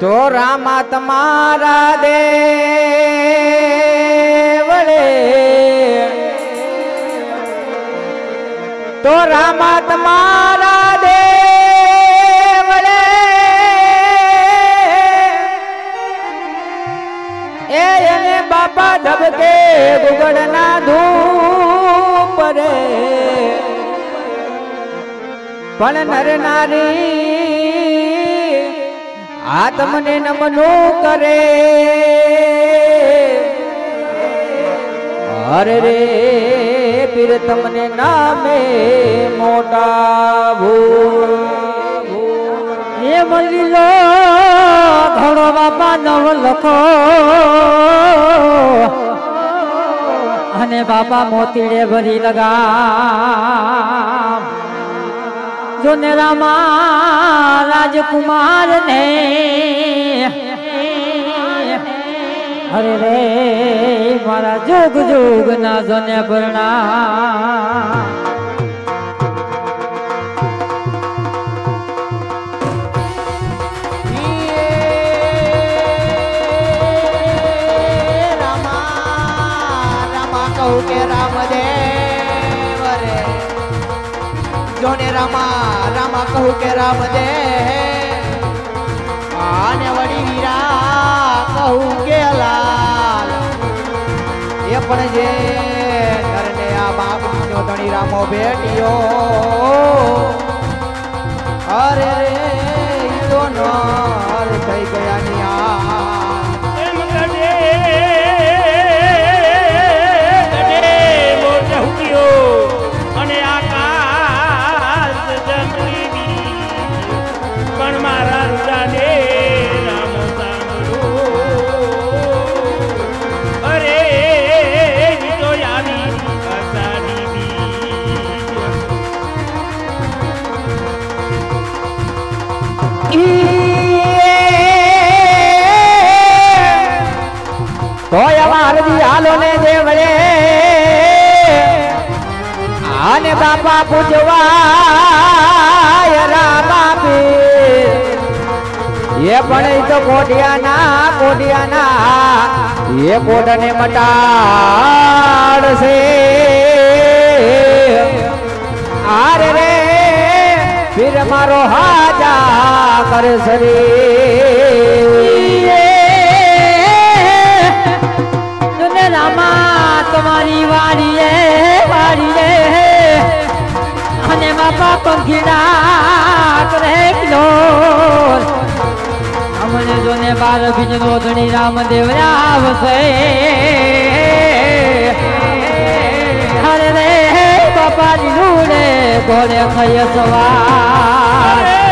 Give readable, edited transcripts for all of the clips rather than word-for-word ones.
તો રામા તમારા દેવળે તો રામા તમારા દેવળે એને બાપા ધબકે ગુગળના ધૂપ રે પણ નર નારી આ તમને નમનું કરે અરે રે પીર તમને નામે મોટા ભૂ એ મળી લો ઘણો બાપા નવ લખો અને બાપા મોતીડે ભરી લગા જોને રામા રાજકુમાર ને અરે રે મારા જોગ જોગ ના જોને પરણા કે રામદેવ રે જોને રામા રામા કહું કે રામદેવ આને વડી વીરા કહું કે લાલ એ પણ જે નરને આ બાપની નો ધણી રામો બેટીયો અરે રે ઈ તો નર થઈ ગયા ની આને બાપા પૂજવા રામા એ પણ તો કોડિયાના એ કોડને મટાડશે આરે રે પીર મારો હાજા કરશે રે રામા તમારી વાડીએ અને બાપા પંખીડા કરે કિલો અમને જોને બાર બીજનો ધણી રામદેવ આવશે હરે રે બાપા લીલુડે ઘોડે ખય સવાર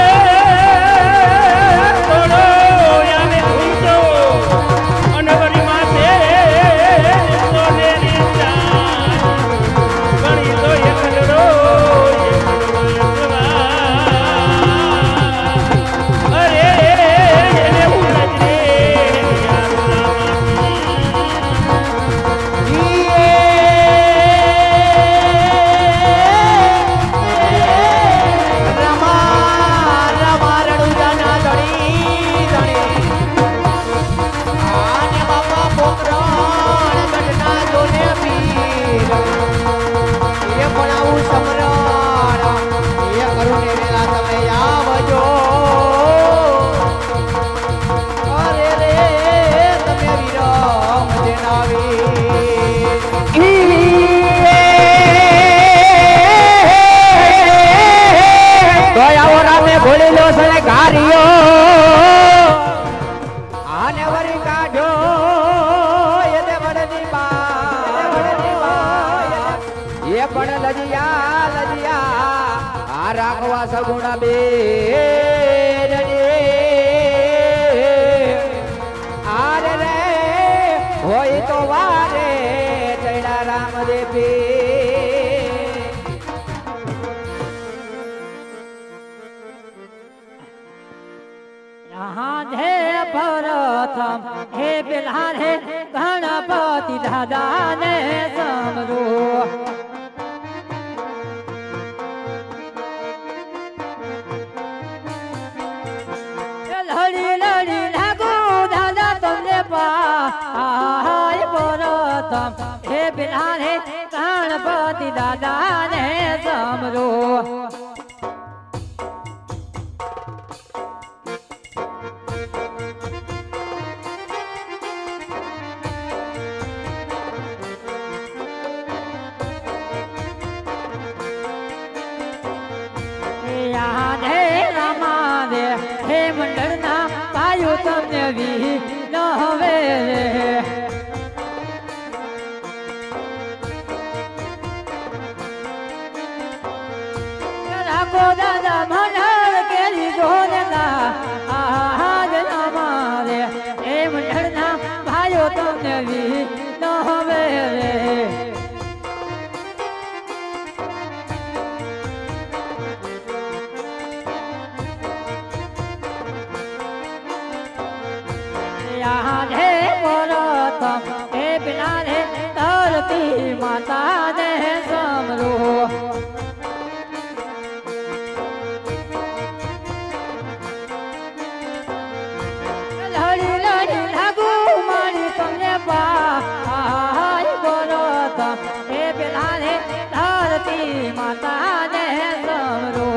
રાખવા સગુણા બે આરે રે હોય તો વારે ચડા રામદેવ હે પ્રથમ હે બિલાર હે ગણપતિ દાદા ને સમરો લડી લડી પ્રથમ હે પેલા રે ગણપતિ દાદા ને સમરો હે મંડળના પાયો તમને વી ન હવે રાખો દાદા મંડળ કેરી જોનેલા આજ અમારે હે મંડળના પાયો તમને વી ન હવે હે પરતમ હે પેલા રે ધરતી માતા ને સમરો લડી લડી લાગુ મારી તમને પાય પરતમ હે પેલા રે ધરતી માતા ને સમરો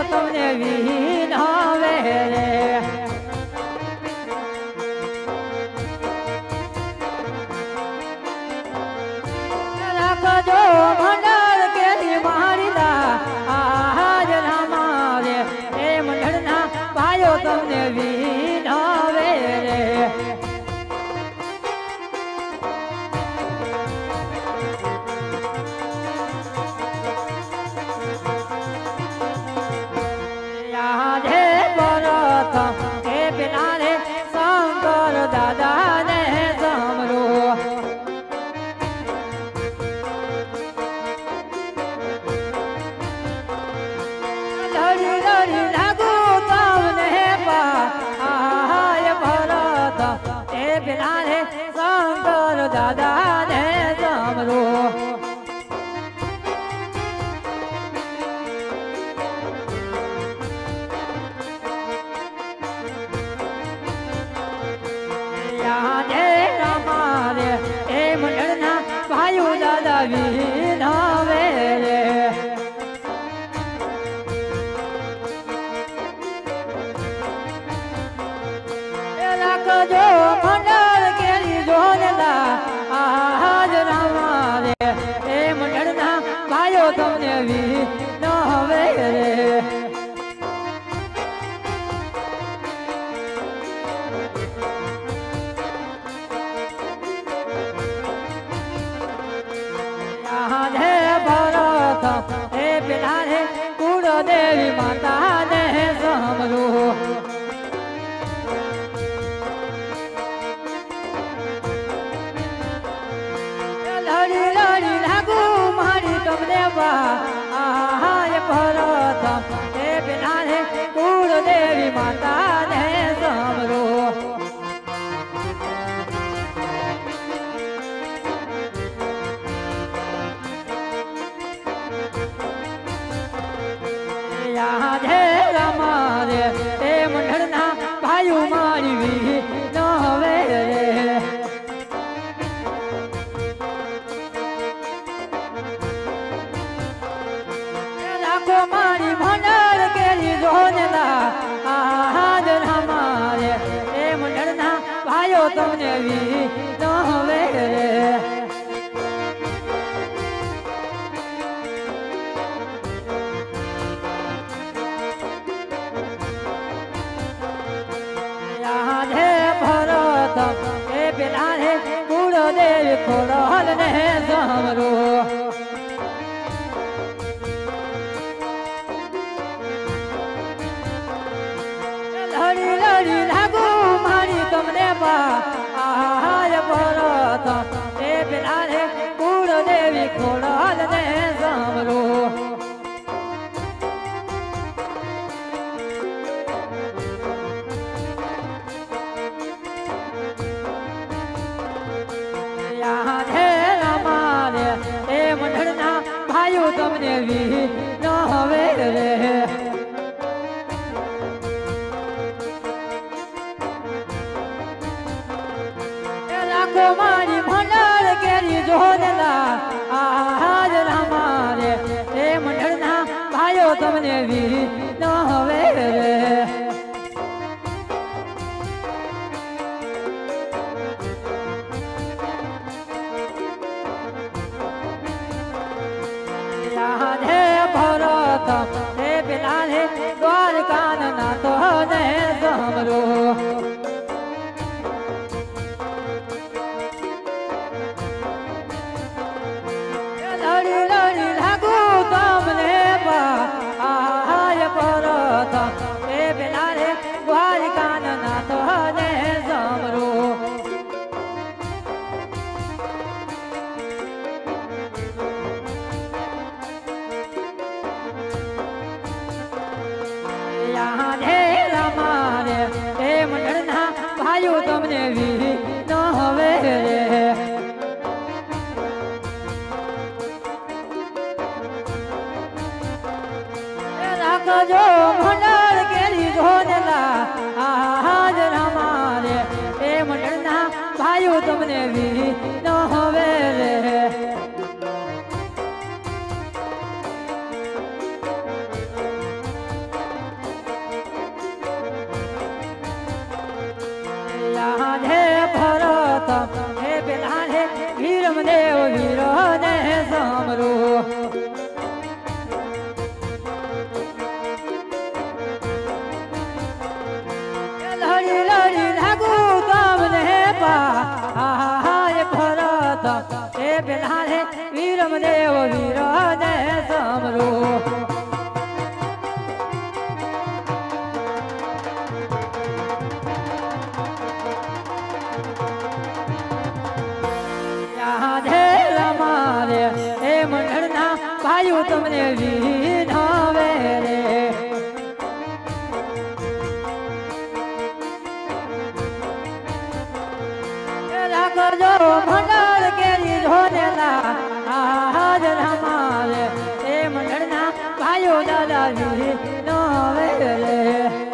તમને વિહીન હવે રે રાખજો મંડળ કેરી મારીદા આજ રામારે એ મંડળના પાયો તમને વિહીન હવે રે હે પેલા રે શંકર દાદા ને સમરો લડી લડી લાગુ તમને પાય ભરત હે પેલા રે શંકર દાદા ને સમરો મંડળના ભાઈઓ દાદા વિહીન હવે રે રાખજો મંડળ કેરી જોનેલા આજ રામારે એ મંડળના ભાઈઓ તમને વિહીન હવે રે હે ભરત હે પેલા હે કુળદેવી માતા ને સમરો લડી લડી લાગુ મારી તમને આય ભરત હે પેલા હે કુળદેવી માતા ને સમરો હે અમારે એ મંડળના ભાઈઓ મારી વી ન હવે રે રાખો મારી મંડળ કેરી જોનેલા આજ અમારે એ મંડળના ભાઈઓ તમને વી ન હવે રે હે ભરત હે પેલા હે કુળદેવી ખોડલ ને સમરો લડી લડી લાગુ મારી તમને આય ભરત હે પેલા હે કુળદેવી ખોડલ ને સમરો હે રામા તમને વી ન હવે રે લાખો મારી મંડળ કેરી જોડલા આજ રામારે એ મંડળના ભાઈઓ તમને વી ન હવે રે રાધે ભરત હે પેલા હે દ્વારકા ના તો ને સમરો લડી લડી લાગુ તમને આય ભરત હે પેલા હે દ્વારકા ના તો ને સમરો ભાઈઓ તમને વી ન હવે રે રાખજો મંડળ કેરી ધોનેલા આજ રામારે એ મંડળના ભાઈઓ તમને વી ન હવે રે હે ભરત હે પેલા હે વીરમ દેવ વીર ને સમરો લડી લડી લાગુ તમને ભરત હે પેલા હે વીરમ દેવ વીર ને સમરો ભાઈઓ તમને વી ન હવે રે રાખજો મંડળ કેરી ધોનેલા આજ રામારે એ મંડળના ભાઈઓ દાદા વી ન હવે રે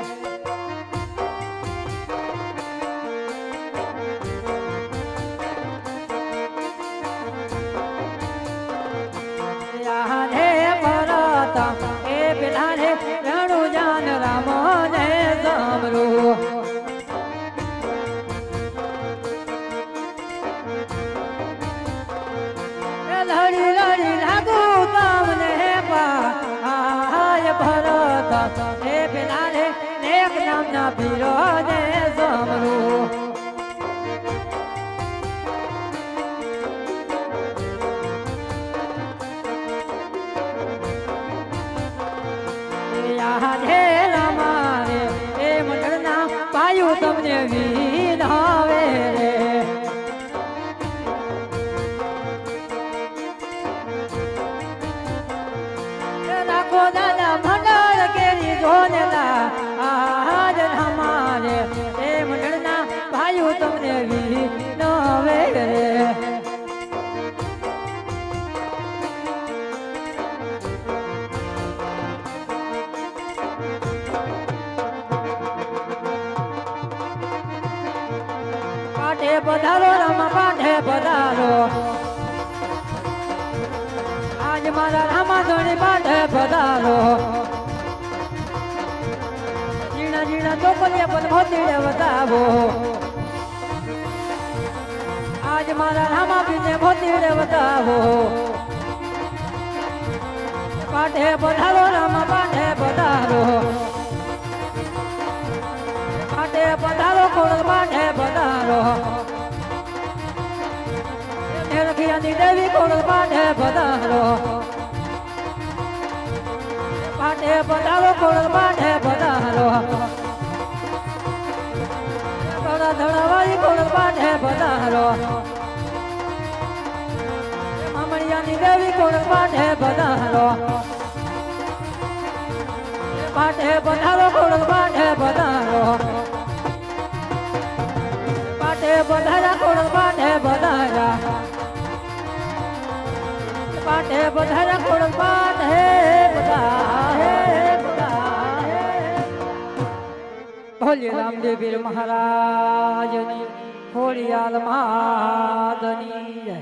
એ પેલા રે રણુ જાન રામ ને સમરો લડી લડી લાગુ તમને ભરત એ પેલા રે એક નામના પીરો ને સમરો હે રામારે એ મંડળના ભાઈઓ તમને વી ન હવે રે રાખો દાદા મંડળ કેરી ધોનેલા આજ રામારે એ મંડળના ભાઈઓ તમને વી ન હવે રે પાઠે પધારો રામા પાઠે પધારો આજ મારા રામા ધણી પાઠે પધારો ઝીણા ઝીણા ચોપલિયા પર મોતીડે બતાવો આજ મારા રામા પીને મોતીડે બતાવો પાઠે પધારો રામા પાઠે પધારો પાઠે પધારો ખોડલ પાઠે પધારો રખિયાની દેવી ખોડલ પાઠે પધારો પાઠે પધારો ખોડલ પાઠે પધારો ધડા ધડાવાળી ખોડલ પાઠે પધારો મામણિયાની દેવી ખોડલ પાઠે પધારો પાઠે પધારો ખોડલ પાઠે પધારો પાઠે પધારા ખોડલ પાઠે પધારા માટે બધા કુરબાન હે બધા ભોલે રામદેવ પીર મહારાજની ખોડિયાલ માદની જય